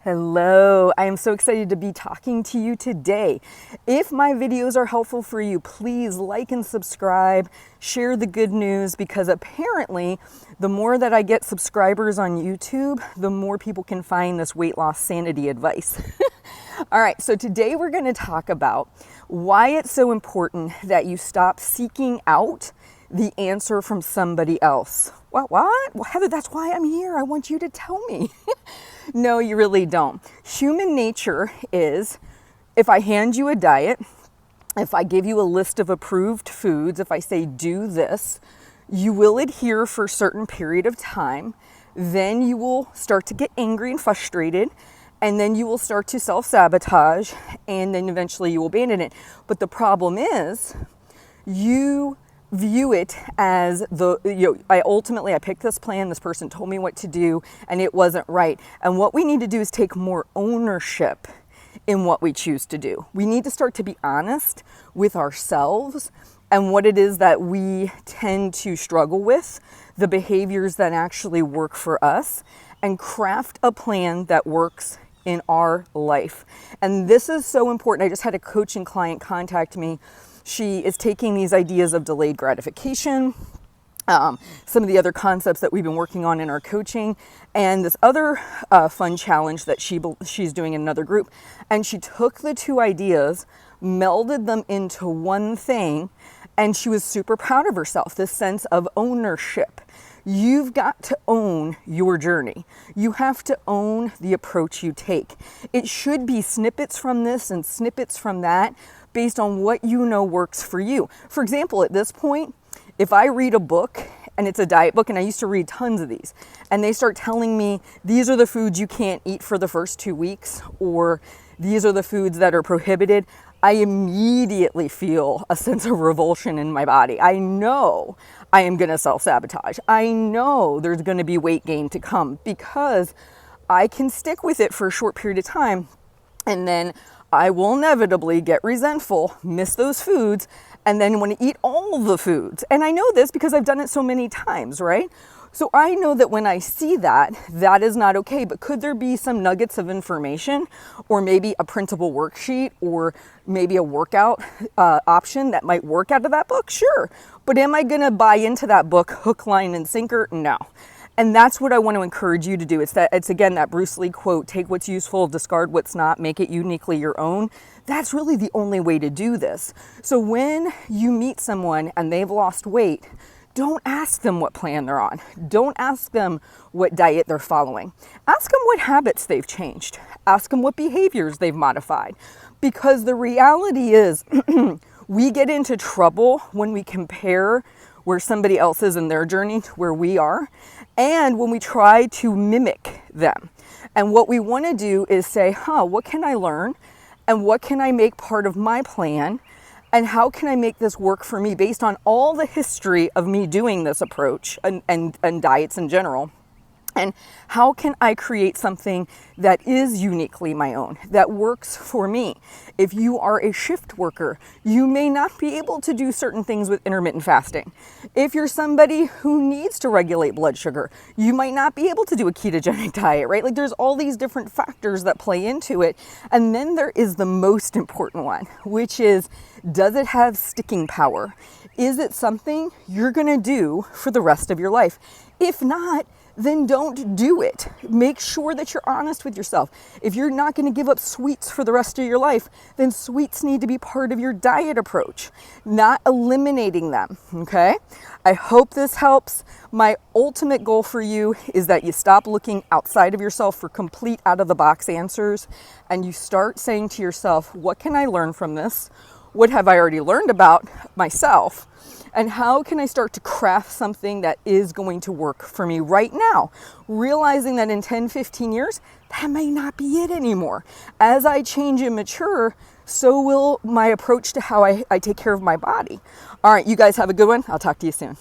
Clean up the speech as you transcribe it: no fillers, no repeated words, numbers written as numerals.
Hello, I am so excited to be talking to you today. If my videos are helpful for you, please like and subscribe, share the good news, because apparently the more that I get subscribers on YouTube, the more people can find this weight loss sanity advice. All right, so today we're going to talk about why it's so important that you stop seeking out the answer from somebody else. What? Well, Heather, that's why I'm here. I want you to tell me. No, you really don't. Human nature is, if I hand you a diet, if I give you a list of approved foods, if I say do this, you will adhere for a certain period of time. Then you will start to get angry and frustrated, and then you will start to self-sabotage, and then eventually you will abandon it. But the problem is, you view it as I picked this plan, this person told me what to do, and it wasn't right. And what we need to do is take more ownership in what we choose to do. We need to start to be honest with ourselves and what it is that we tend to struggle with, the behaviors that actually work for us, and craft a plan that works in our life. And this is so important. I just had a coaching client contact me. She is taking these ideas of delayed gratification, some of the other concepts that we've been working on in our coaching, and this other fun challenge that she's doing in another group. And she took the two ideas, melded them into one thing, and she was super proud of herself, this sense of ownership. You've got to own your journey. You have to own the approach you take. It should be snippets from this and snippets from that, based on what you know works for you. For example, at this point, if I read a book and it's a diet book, and I used to read tons of these, and they start telling me these are the foods you can't eat for the first 2 weeks, or these are the foods that are prohibited, I immediately feel a sense of revulsion in my body. I know I am gonna self-sabotage. I know there's gonna be weight gain to come, because I can stick with it for a short period of time, and then I will inevitably get resentful, miss those foods, and then want to eat all the foods. And I know this because I've done it so many times, right? So I know that when I see that, that is not okay. But could there be some nuggets of information, or maybe a printable worksheet, or maybe a workout option that might work out of that book? Sure. But am I going to buy into that book hook, line, and sinker? No. And that's what I want to encourage you to do. It's again, that Bruce Lee quote, take what's useful, discard what's not, make it uniquely your own. That's really the only way to do this. So when you meet someone and they've lost weight, don't ask them what plan they're on. Don't ask them what diet they're following. Ask them what habits they've changed. Ask them what behaviors they've modified. Because the reality is, we get into trouble when we compare where somebody else is in their journey to where we are, and when we try to mimic them. And what we want to do is say, what can I learn? And what can I make part of my plan? And how can I make this work for me based on all the history of me doing this approach and diets in general? And how can I create something that is uniquely my own, that works for me? If you are a shift worker, you may not be able to do certain things with intermittent fasting. If you're somebody who needs to regulate blood sugar, you might not be able to do a ketogenic diet, right? Like, there's all these different factors that play into it. And then there is the most important one, which is, does it have sticking power? Is it something you're gonna do for the rest of your life? If not, then don't do it. Make sure that you're honest with yourself. If you're not going to give up sweets for the rest of your life, then sweets need to be part of your diet approach, not eliminating them, okay? I hope this helps. My ultimate goal for you is that you stop looking outside of yourself for complete out-of-the-box answers, and you start saying to yourself, what can I learn from this? What have I already learned about myself? And how can I start to craft something that is going to work for me right now? Realizing that in 10, 15 years, that may not be it anymore. As I change and mature, so will my approach to how I take care of my body. All right, you guys have a good one. I'll talk to you soon.